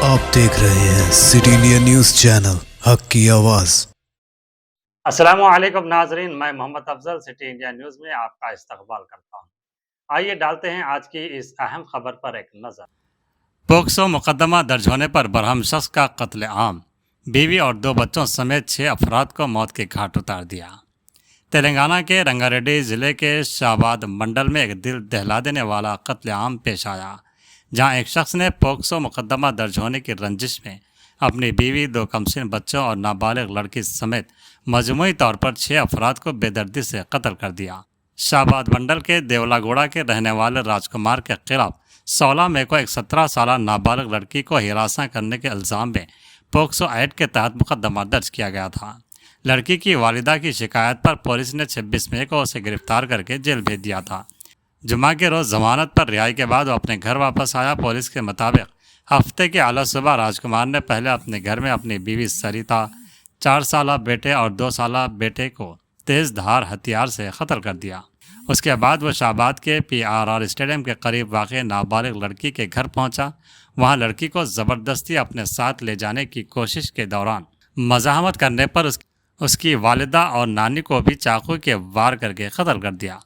आप देख रहे हैं सिटी इंडिया न्यूज चैनल हक की आवाज। अस्सलामुअलैकुम नाजरीन, मैं Mohammed Afzal city India news में आपका इस्तकबाल करता हूँ। आइए डालते हैं आज की इस अहम खबर पर एक नज़र। पोक्सो मुकदमा दर्ज होने पर बरहम शख्स का कत्लेआम, बीवी और 2 बच्चों समेत 6 अफराद को मौत के घाट उतार दिया। तेलंगाना के रंगारेड्डी ज़िले के शाहबाद मंडल में एक दिल दहला देने वाला कत्लेआम पेश आया, जहां एक शख्स ने पोक्सो मुकदमा दर्ज होने की रंजिश में अपनी बीवी, 2 कमसिन बच्चों और नाबालिग लड़की समेत मजमूई तौर पर 6 अफराद को बेदर्दी से कत्ल कर दिया। शाहबाद मंडल के देवलागोड़ा के रहने वाले राजकुमार के खिलाफ 16 मई को एक 17 साल नाबालिग लड़की को हिरासत करने के इल्ज़ाम में पोक्सो एक्ट के तहत मुकदमा दर्ज किया गया था। लड़की की वालिदा की शिकायत पर पुलिस ने 26 मई को उसे गिरफ्तार करके जेल भेज दिया था। जुमा के रोज़ जमानत पर रिहाई के बाद वो अपने घर वापस आया। पुलिस के मुताबिक हफ्ते के आला सुबह राजकुमार ने पहले अपने घर में अपनी बीवी सरिता, 4 साल बेटे और 2 साल बेटे को तेज़ धार हथियार से कत्ल कर दिया। उसके बाद वो शाहबाद के PRR स्टेडियम के करीब वाक़ नाबालिग लड़की के घर पहुंचा। वहां लड़की को ज़बरदस्ती अपने साथ ले जाने की कोशिश के दौरान मज़ाहमत करने पर उसकी वालिदा और नानी को भी चाकू के वार करके कत्ल कर दिया।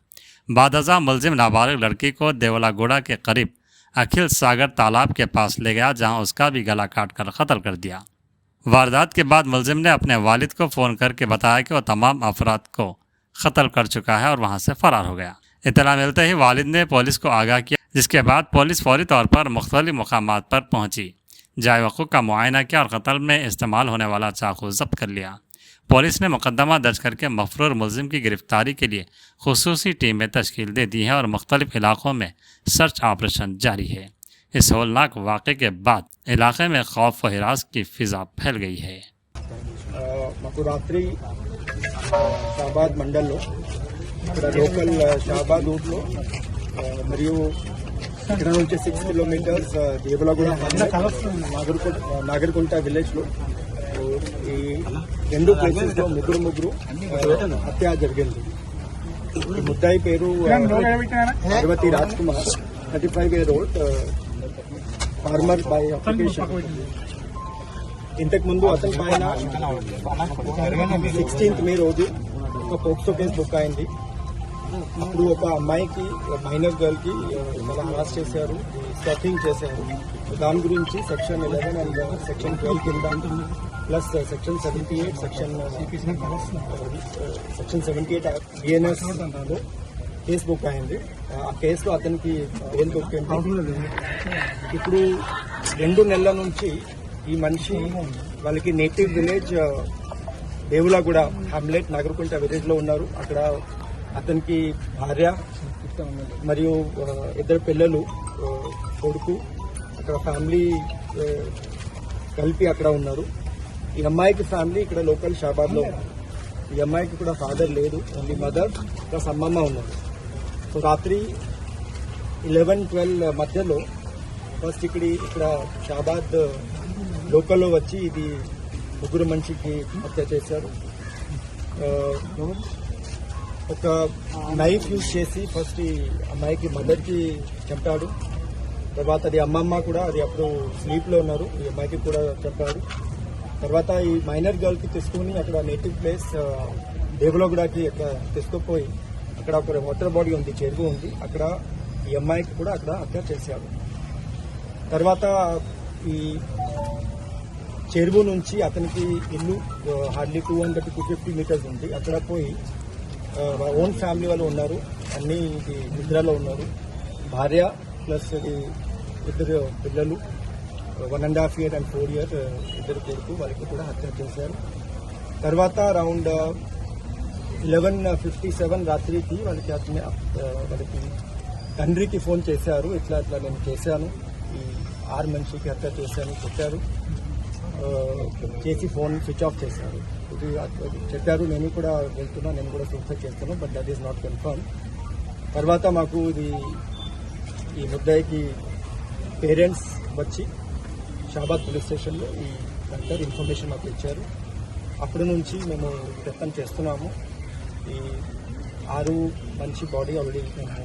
बादअज़ा मुलजिम नाबालिग लड़की को देवलागोड़ा के करीब अखिल सागर तालाब के पास ले गया, जहां उसका भी गला काट कर कत्ल कर दिया। वारदात के बाद मुलजिम ने अपने वालिद को फ़ोन करके बताया कि वह तमाम अफराद को कत्ल कर चुका है और वहां से फ़रार हो गया। इत्तला मिलते ही वालिद ने पुलिस को आगाह किया, जिसके बाद पुलिस फौरी तौर पर मुख्तलिफ मकामात पर पहुंची, जाए वक़ूफ़ का मुआयना किया और कत्ल में इस्तेमाल होने वाला चाकू जब्त कर लिया। पुलिस ने मुकदमा दर्ज करके मफरूर मुलजिम की गिरफ्तारी के लिए खुसूसी टीमें तश्कील दे दी हैं और मुख्तलिफ इलाकों में सर्च ऑपरेशन जारी है। इस होलनाक वाक़े के बाद इलाके में खौफ व हिरास की फिजा फैल गई है। रात्रि शाहबाद मंडल लोकल शाहबाद रूट मरियु ఇక్కడ నుంచి 6 కిలోమీటర్స్ దేవలాగూడ నాగర్కుంట విలేజ్ లో ఈ 2 ప్లేసెస్ లో ముగ్గురు హత్య జరిగింది. ఈ ముద్దాయి పేరు Parvathi Raj Kumar, 35 year old, farmer by application. ఇంతకు ముందు అతని పైన 16th మే రోజు ఒక పోక్సో కేసు బుక్ అయింది. అప్పుడు ఒక అమ్మాయికి, మైనర్ గర్ల్ కి చాలా హరాస్ చేశారు, స్టాకింగ్ చేశారు. దాని గురించి సెక్షన్ 11 అండ్ సెక్షన్ 12 కింద ప్లస్ సెక్షన్ 78 సెక్షన్ 78 BNS లో కేసు బుక్ అయింది. ఆ కేసులో అతనికి బెయిల్ దొరికింది. ఇప్పుడు 2 నెలల నుంచి ఈ మనిషి వాళ్ళకి నేటివ్ విలేజ్ దేవులాగూడ హ్యామ్లెట్ నాగర్కుంట విలేజ్ లో ఉన్నారు. అక్కడ అతనికి భార్య మరియు 2 పిల్లలు, కొడుకు, అక్కడ ఫ్యామిలీ కలిపి అక్కడ ఉన్నారు. ఈ అమ్మాయికి ఫ్యామిలీ ఇక్కడ లోకల్ షాబాద్లో ఉన్నారు. ఈ అమ్మాయికి కూడా ఫాదర్ లేదు, ఓన్లీ మదర్ ప్లస్ అమ్మమ్మ ఉన్నారు. సో రాత్రి 11-12 మధ్యలో ఫస్ట్ ఇక్కడ షాబాద్ లోకల్లో వచ్చి ఇది ముగ్గురు మనిషికి హత్య చేశారు. ఒక నైఫ్ యూజ్ చేసి ఫస్ట్ ఈ అమ్మాయికి మదర్కి చంపాడు. తర్వాత అది అమ్మమ్మ కూడా, అది అప్పుడు స్లీప్లో ఉన్నారు, ఈ అమ్మాయికి కూడా చంపాడు. తర్వాత ఈ మైనర్ గర్ల్కి తీసుకుని అక్కడ నేటివ్ ప్లేస్ దేవలాగూడకి అక్కడ తీసుకుపోయి అక్కడ ఒక వాటర్ బాడీ ఉంది, చెరువు ఉంది, అక్కడ ఈ అమ్మాయికి కూడా అక్కడ హత్య చేశాడు. తర్వాత ఈ చెరువు నుంచి అతనికి ఇల్లు హార్డ్లీ 200-250 మీటర్స్ ఉంది. అక్కడ పోయి ఓన్ ఫ్యామిలీ వాళ్ళు ఉన్నారు, అన్ని ఇది నిద్రలో ఉన్నారు. భార్య ప్లస్ ఇది 2 పిల్లలు, 1.5 year and 4 year 2 కొడుకు, వాళ్ళకి కూడా హత్య చేశారు. తర్వాత అరౌండ్ 11:57 రాత్రికి వాళ్ళకి తండ్రికి ఫోన్ చేశారు, ఇట్లా నేను చేశాను, ఈ 6 మనిషికి హత్య చేశాను చెప్పారు. చేసి ఫోన్ స్విచ్ ఆఫ్ చేశారు. ఇది చెప్పారు, నేను కూడా వెళ్తున్నా, నేను కూడా సూసైడ్ చేస్తాను, but that is not confirm. తర్వాత మాకు ఈ ముద్దాయికి పేరెంట్స్ వచ్చి షాబాద్ పోలీస్ స్టేషన్లో ఈ డాక్టర్ ఇన్ఫర్మేషన్ మాకు ఇచ్చారు. అప్పటి నుంచి మేము ప్రయత్నం చేస్తున్నాము. ఈ 6 మంచి బాడీ ఆల్రెడీ మేము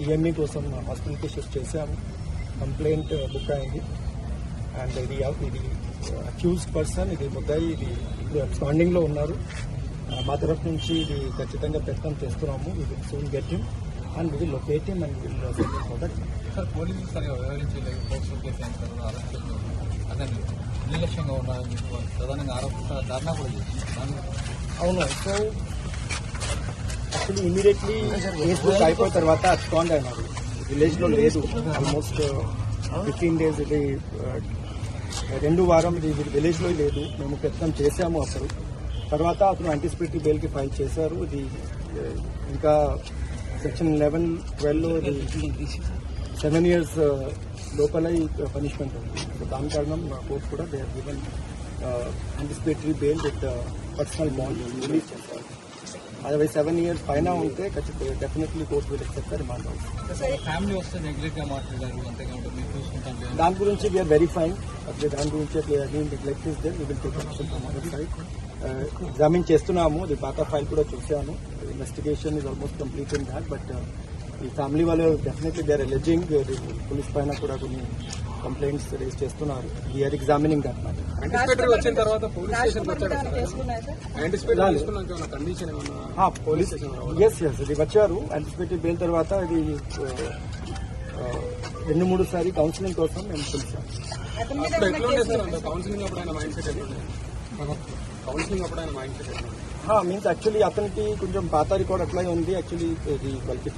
EME కోసం హాస్పిటల్కి షిఫ్ట్ చేశాము. కంప్లైంట్ బుక్ అయింది. అండ్ ఇది అక్యూజ్డ్ పర్సన్, ఇది ముద్దాయి, ఇది ఇప్పుడు అబ్స్కాండింగ్లో ఉన్నారు. మా తరఫు నుంచి ఇది ఖచ్చితంగా ప్రయత్నం చేస్తున్నాము. We will soon get him and we will locate him and will protect. Sir పోలీసులు సరిగా వ్యవహరించలేదు, పోక్సో కేసు అయిన తర్వాత అరెస్ట్ అదే నిర్లక్ష్యంగా ఉన్నారని చెప్పి వాళ్ళు ప్రధానంగా ఆరోపిస్తారు. ధర్నా కూడా చేసి అవును. So actually immediately case book అయిపోయిన తర్వాత అబ్స్కాండ్ అయినారు. విలేజ్లో లేదు ఆల్మోస్ట్ 15 days. ఇది 2 వారం ఇది విలేజ్లో లేదు. మేము ప్రయత్నం చేశాము అప్పుడు. తర్వాత అతను యాంటిసిపేటరీ బెయిల్కి ఫైల్ చేశారు. ఇది ఇంకా సెక్షన్ 11-12లో ఇది 7 years లోపల ఈ పనిష్మెంట్ ఉంది. సో దాని కారణం కోర్టు కూడా they are given anticipatory bail with personal bond release చేస్తారు. అదే 7 years పైన ఉంటే ఖచ్చితంగా definitely court will accept the remand. Family వస్తే నెగ్లెక్ట్గా మాట్లాడారు, అంతేకాకుండా మీరు చూసుకుంటాం. దాని గురించి వీఆర్ వెరిఫైయింగ్. దాని గురించి neglect is there, we will take action from our side. Examine చేస్తున్నాము. అది పాత ఫైల్ కూడా చూసాను. Investigation is almost complete in that. But ఈ ఫ్యామిలీ వాళ్ళు definitely they are alleging. Police పైన కూడా కొన్ని కంప్లైంట్స్ రేజ్ చేస్తున్నారు. We are examining that matter. Anticipatory వచ్చిన తర్వాత పోలీస్ స్టేషన్కి వచ్చారు సార్. యాంటిసిపేటరీ తీసుకున్నాక ఏమైనా కండిషన్ ఏమన్నా పోలీస్ ఎస్ ఇది వచ్చారు. యాంటిసిపేటరీ బెయిల్ తర్వాత ఇది 2-3 సారి కౌన్సిలింగ్ కోసం మేము పిలిచాము. అప్పుడు ఎట్లా ఉండేది సార్? అంటే కౌన్సిలింగ్ అప్పుడు ఆయన మైండ్ సెట్ ఎట్లా ఉండేది? కౌన్సిలింగ్ అప్పుడు ఆయన మైండ్ సెట్ ఎట్లా ఉండేది? మీన్స్ యాక్చువల్లీ అతనికి కొంచెం పాత రికార్డ్ అట్లాగే ఉంది. యాక్చువల్లీ ఇది వాళ్ళకి